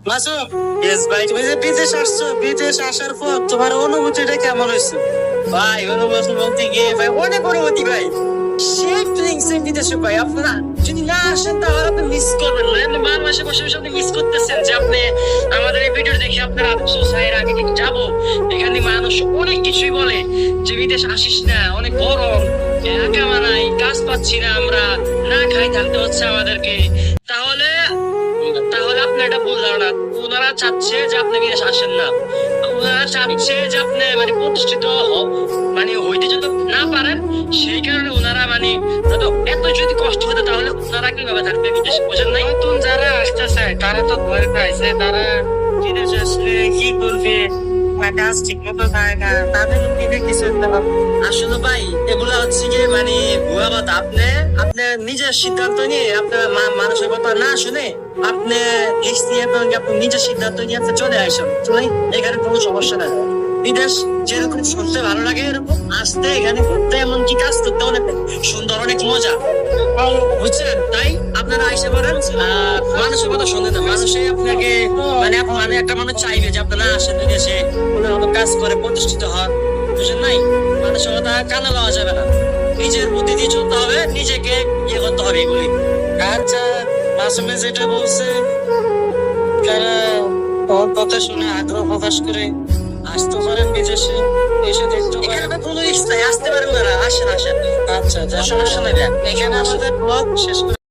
Masum, yes ভাই, তুমি যে বিদেশ আসছো, বিদেশ আসার পর তোমার অনুভূতিটা কেমন হয়েছে? ভাই অনুভূতি বলতে গিয়ে ভাই অনেক অনুভূতি ভাই, সেই ফিলিংস বিদেশে ভাই। আপনারা যদি না আসেন তাহলে আপনি মিস করবেন না। বাংলাদেশে বসে বসে আপনি মিস করতেছেন যে আপনি আমাদের এই ভিডিও দেখে আপনারা সোসাইটির আগে কিন্তু যাবো। এখানে মানুষ অনেক কিছুই বলে যে বিদেশ আসিস না, অনেক গরম, একা মানাই, কাজ পাচ্ছি না, আমরা না খাই থাকতে হচ্ছে আমাদেরকে। তাহলে তাহলে আপনি এটা ভুল ধারণা। ওনারা চাচ্ছে যে আপনি বিদেশ আসেন না, ওনারা চাচ্ছে যে আপনি মানে প্রতিষ্ঠিত মানে হইতে যদি না পারেন, সেই কারণে ওনারা মানে এত যদি কষ্ট হতো তাহলে ওনারা কিভাবে থাকবে বিদেশে, বোঝেন নাই? নতুন যারা আসতেছে তারা তো ভয় পাইছে, তারা বিদেশে আসলে কি করবে, কাজ ঠিক মতো থাকে না, তাদের দিকে কিছু আসলে ভাই এগুলা হচ্ছে কি মানে ভুয়া কথা। আপনি আপনার নিজের সিদ্ধান্ত নিয়ে আপনার মানুষের কথা না শুনে আপনি রিস্ক নিয়ে আপনি নিজের সিদ্ধান্ত নিয়ে আপনি চলে আসেন, চলে এখানে কোনো সমস্যা নাই। বিদেশ যেরকম শুনতে ভালো লাগে এরকম আসতে, এখানে ঘুরতে, এমনকি কাজ করতে অনেক সুন্দর, অনেক মজা, বুঝছেন? তাই আপনারা আইসে পারেন। মানুষের কথা শুনে না, মানুষে আপনাকে মানে মানে একটা মানুষ চাইবে যে আপনারা আসেন বিদেশে, কোনো কাজ করে প্রতিষ্ঠিত হন, বুঝছেন নাই? মানুষের কথা কানে লওয়া যাবে না, নিজের বুদ্ধি দিয়ে চলতে হবে, নিজেকে ইয়ে করতে হবে এগুলি। আচ্ছা, মাসুমে যেটা বলছে তারা ওর কথা শুনে আগ্রহ প্রকাশ করে আসতে পারেন বিদেশে, এসে দেখতে পারেন। কোনো রিস্ক নাই, আসতে পারেন ওনারা, আসেন আসেন। আচ্ছা, সমস্যা নেই। এখানে আমাদের ব্লগ শেষ করে